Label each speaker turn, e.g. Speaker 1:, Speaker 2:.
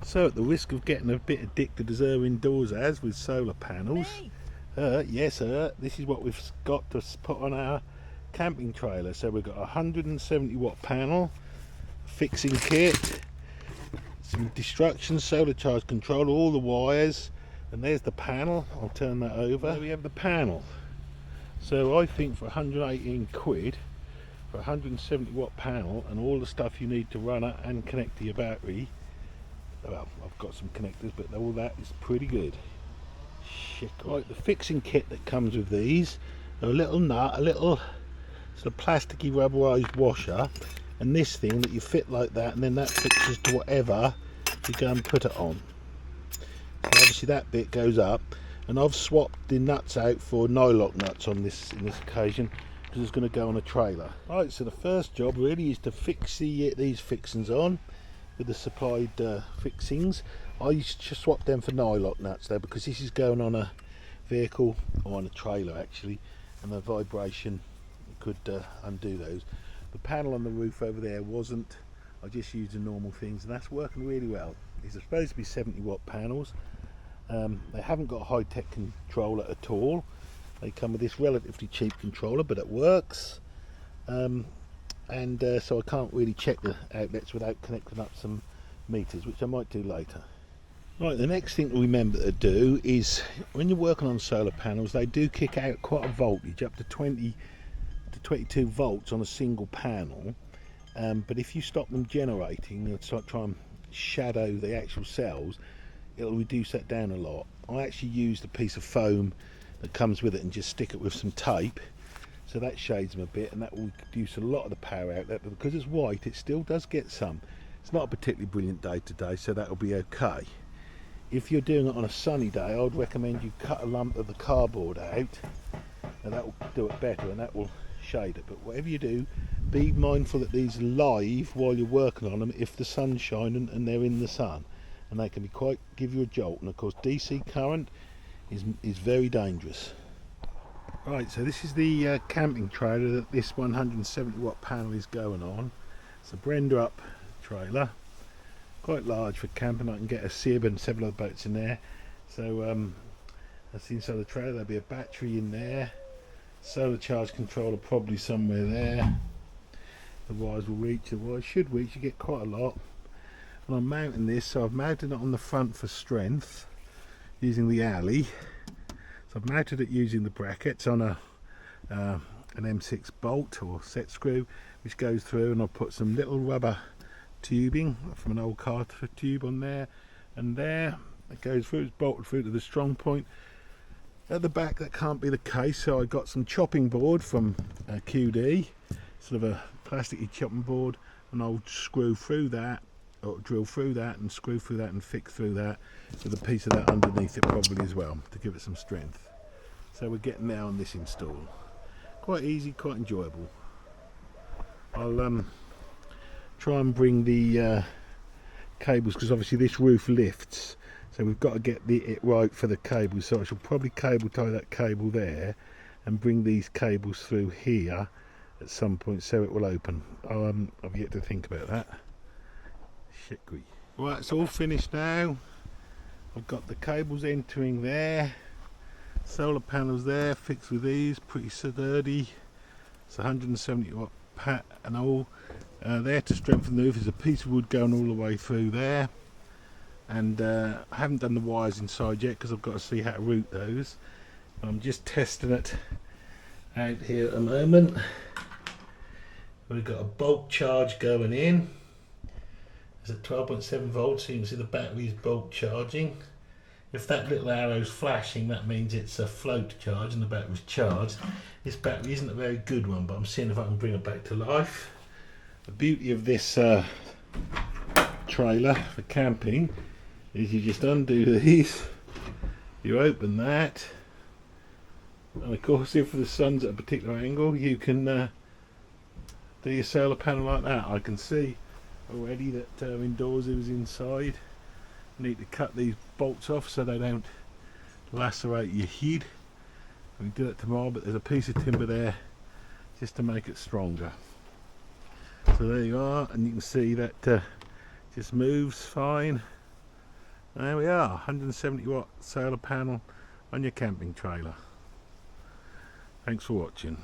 Speaker 1: So at the risk of getting a bit addicted as her indoors has with solar panels, yes, this is what we've got to put on our camping trailer. So we've got a 170 watt panel, fixing kit, some destruction, solar charge control, all the wires, and there's the panel. I'll turn that over. There we have the panel. So I think for 118 quid, for a 170 watt panel and all the stuff you need to run it and connect to your battery, well, I've got some connectors, but all that is pretty good. Shit. Right, the fixing kit that comes with these are a little nut, a little sort of plasticky rubberized washer, and this thing that you fit like that, and then that fixes to whatever you go and put it on. So obviously that bit goes up, and I've swapped the nuts out for nylock nuts on this in this occasion, because it's going to go on a trailer. Right, so the first job really is to fix these fixings on with the supplied fixings. I used to swap them for nylock nuts though, because this is going on a vehicle, or on a trailer actually, and the vibration could undo those. The panel on the roof over there wasn't. I just used the normal things, and that's working really well. These are supposed to be 70 watt panels. They haven't got a high-tech controller at all. They come with this relatively cheap controller, but it works. So I can't really check the outlets without connecting up some meters, which I might do later. Right, the next thing to remember to do is when you're working on solar panels, they do kick out quite a voltage, up to 20 to 22 volts on a single panel. But if you stop them generating and try and shadow the actual cells, it'll reduce that down a lot. I actually used a piece of foam that comes with it and just stick it with some tape, so that shades them a bit, and that will reduce a lot of the power outlet. But because it's white, it still does get some. It's not a particularly brilliant day today, so that'll be okay. If you're doing it on a sunny day, I'd recommend you cut a lump of the cardboard out, and that will do it better, and that will shade it. But whatever you do, be mindful that these are live while you're working on them if the sun's shining and they're in the sun, and they can be give you a jolt. And of course DC current is very dangerous. Right, so this is the camping trailer that this 170 watt panel is going on. It's a Brenda up trailer, quite large for camping. I can get a Sib and several other boats in there. So that's the inside of the trailer. There'll be a battery in there, solar charge controller probably somewhere there. The wires will reach, the wires should reach, you get quite a lot. And I'm mounting this, so I've mounted it on the front for strength using the alley. So I've mounted it using the brackets on an M6 bolt or set screw, which goes through, and I'll put some little rubber tubing from an old car tube on there, and there it goes through. It's bolted through to the strong point. At the back that can't be the case, so I got some chopping board from QD, sort of a plasticky chopping board, and I'll screw through that, or drill through that and screw through that and fix through that with a piece of that underneath it probably as well, to give it some strength. So we're getting there on this install. Quite easy, quite enjoyable. I'll try and bring the cables, because obviously this roof lifts, so we've got to get it right for the cables. So I shall probably cable tie that cable there and bring these cables through here at some point so it will open. I've yet to think about that. Shitry. Right, it's all finished now. I've got the cables entering there, solar panels there fixed with these, pretty sturdy. It's 170 watt and all. There to strengthen the roof is a piece of wood going all the way through there, and I haven't done the wires inside yet because I've got to see how to route those. I'm just testing it out here at the moment. We've got a bulk charge going in. It's at 12.7 volts, so you can see the battery is bulk charging. If that little arrow's flashing, that means it's a float charge and the battery's charged. This battery isn't a very good one, but I'm seeing if I can bring it back to life. The beauty of this trailer for camping is you just undo these, you open that, and of course if the sun's at a particular angle you can do your solar panel like that. I can see already that indoors it was inside. Need to cut these bolts off so they don't lacerate your head. We do it tomorrow, but there's a piece of timber there just to make it stronger. So there you are, and you can see that just moves fine. There we are, 170 watt solar panel on your camping trailer. Thanks for watching.